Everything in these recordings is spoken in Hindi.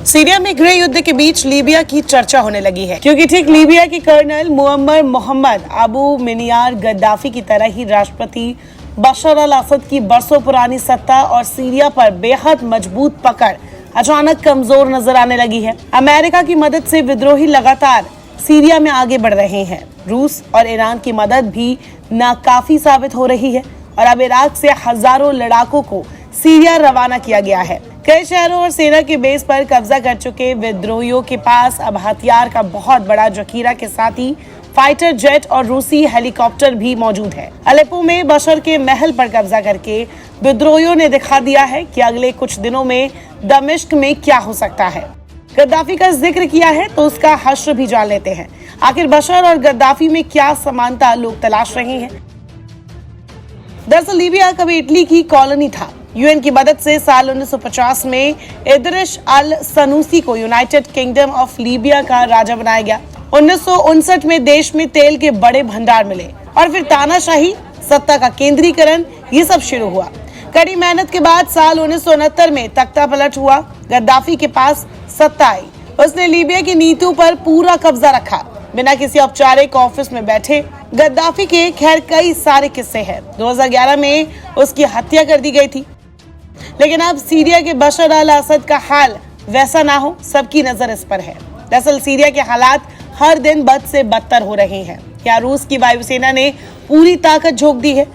सीरिया में गृह युद्ध के बीच लीबिया की चर्चा होने लगी है, क्योंकि ठीक लीबिया के colonel Muammar Mohammed Abu Minyar Gaddafi की तरह ही राष्ट्रपति बशर अल असद की बरसों पुरानी सत्ता और सीरिया पर बेहद मजबूत पकड़ अचानक कमजोर नजर आने लगी है। अमेरिका की मदद से विद्रोही लगातार सीरिया में आगे बढ़ रहे हैं। रूस और ईरान की मदद भी नाकाफी साबित हो रही है और अब इराक से हजारों लड़ाकों को सीरिया रवाना किया गया है। कई शहरों और सेना के बेस पर कब्जा कर चुके विद्रोहियों के पास अब हथियार का बहुत बड़ा जखीरा के साथ ही फाइटर जेट और रूसी हेलीकॉप्टर भी मौजूद है। अलेप्पो में बशर के महल पर कब्जा करके विद्रोहियों ने दिखा दिया है कि अगले कुछ दिनों में दमिश्क में क्या हो सकता है। गद्दाफी का जिक्र किया है तो उसका हश्र भी जान लेते हैं। आखिर बशर और गद्दाफी में क्या समानता लोग तलाश रहे हैं। दरअसल लीबिया कभी इटली की कॉलोनी था। यूएन की मदद से साल 1950 में इदरिस अल सनूसी को यूनाइटेड किंगडम ऑफ लीबिया का राजा बनाया गया। 1959 में देश में तेल के बड़े भंडार मिले और फिर तानाशाही, सत्ता का केंद्रीकरण, ये सब शुरू हुआ। कड़ी मेहनत के बाद साल 1969 में तख्ता पलट हुआ। गद्दाफी के पास सत्ता आई। उसने लीबिया की नीतियों पर पूरा कब्जा रखा। बिना किसी औपचारिक ऑफिस में बैठे गद्दाफी के खैर कई सारे किस्से हैं। 2011 में उसकी हत्या कर दी गई थी। लेकिन अब सीरिया के बशर अल असद का हाल वैसा ना हो, सबकी नजर इस पर है। दरअसल सीरिया के हालात हर दिन बद से बदतर हो रहे हैं। क्या रूस की वायुसेना ने पूरी ताकत झोंक दी है।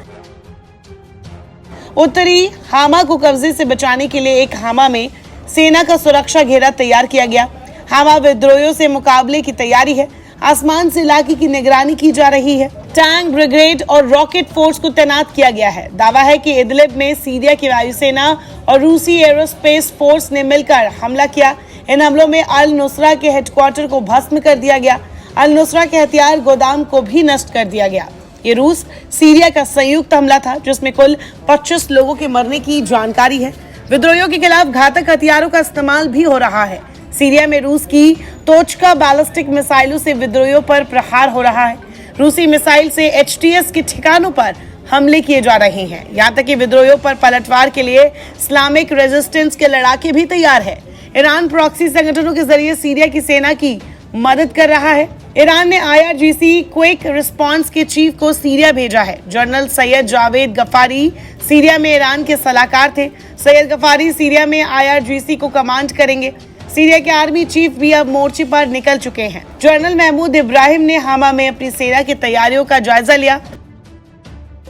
उत्तरी हामा को कब्जे से बचाने के लिए एक हामा में सेना का सुरक्षा घेरा तैयार किया गया। हामा विद्रोहियों से मुकाबले की तैयारी है। आसमान से इलाके की निगरानी की जा रही है। टैंक ब्रिगेड और रॉकेट फोर्स को तैनात किया गया है। दावा है कि इदलिब में सीरिया की वायुसेना और रूसी एरोस्पेस फोर्स ने मिलकर हमला किया। इन हमलों में अल नुसरा के हेडक्वार्टर को भस्म कर दिया गया। अल नुसरा के हथियार गोदाम को भी नष्ट कर दिया गया। ये रूस सीरिया का संयुक्त हमला था, जिसमें कुल 25 लोगों के मरने की जानकारी है। विद्रोहियों के खिलाफ घातक हथियारों का इस्तेमाल भी हो रहा है। सीरिया में रूस की तोचका बैलिस्टिक मिसाइलों से विद्रोहियों पर प्रहार हो रहा है। रूसी मिसाइल से HTS के ठिकानों पर हमले किए जा रहे हैं। यहाँ तक कि विद्रोहियों पर पलटवार के लिए इस्लामिक रेजिस्टेंस के लड़ाके भी तैयार है। ईरान प्रॉक्सी संगठनों के जरिए सीरिया की सेना की मदद कर रहा है। ईरान ने IRGC क्विक रिस्पांस के चीफ को सीरिया भेजा है। जनरल सैयद जावेद गफारी सीरिया में ईरान के सलाहकार थे। सैयद गफारी सीरिया में IRGC को कमांड करेंगे। सीरिया के आर्मी चीफ भी अब मोर्चे पर निकल चुके हैं। जनरल महमूद इब्राहिम ने हामा में अपनी सेना की तैयारियों का जायजा लिया।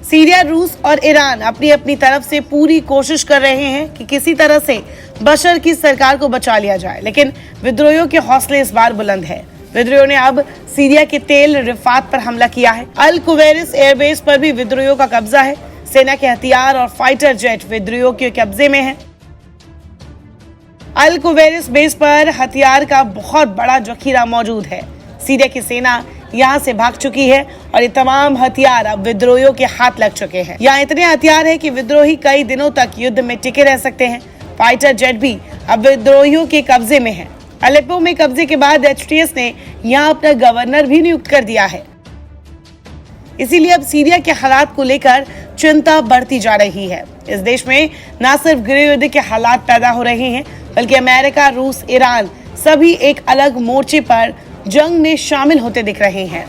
सीरिया, रूस और ईरान अपनी अपनी तरफ से पूरी कोशिश कर रहे हैं कि किसी तरह से बशर की सरकार को बचा लिया जाए, लेकिन विद्रोहियों के हौसले इस बार बुलंद है। विद्रोहियों ने अब सीरिया के तेल रिफात पर हमला किया है। अल कुवैरिस एयरबेस पर भी विद्रोहियों का कब्जा है। सेना के हथियार और फाइटर जेट विद्रोहियों के कब्जे में है। अल कुवैरिस बेस पर हथियार का बहुत बड़ा जखीरा मौजूद है। सीरिया की सेना यहाँ से भाग चुकी है और ये तमाम हथियार अब विद्रोहियों के हाथ लग चुके हैं। यहाँ इतने हथियार हैं कि विद्रोही कई दिनों तक युद्ध में टिके रह सकते हैं। फाइटर जेट भी अब विद्रोहियों के कब्जे में है। अलेप्पो में कब्जे के बाद HTS ने यहाँ अपना गवर्नर भी नियुक्त कर दिया है। इसीलिए अब सीरिया के हालात को लेकर चिंता बढ़ती जा रही है। इस देश में न सिर्फ गृह युद्ध के हालात पैदा हो रहे हैं, बल्कि अमेरिका, रूस, ईरान सभी एक अलग मोर्चे पर जंग में शामिल होते दिख रहे हैं।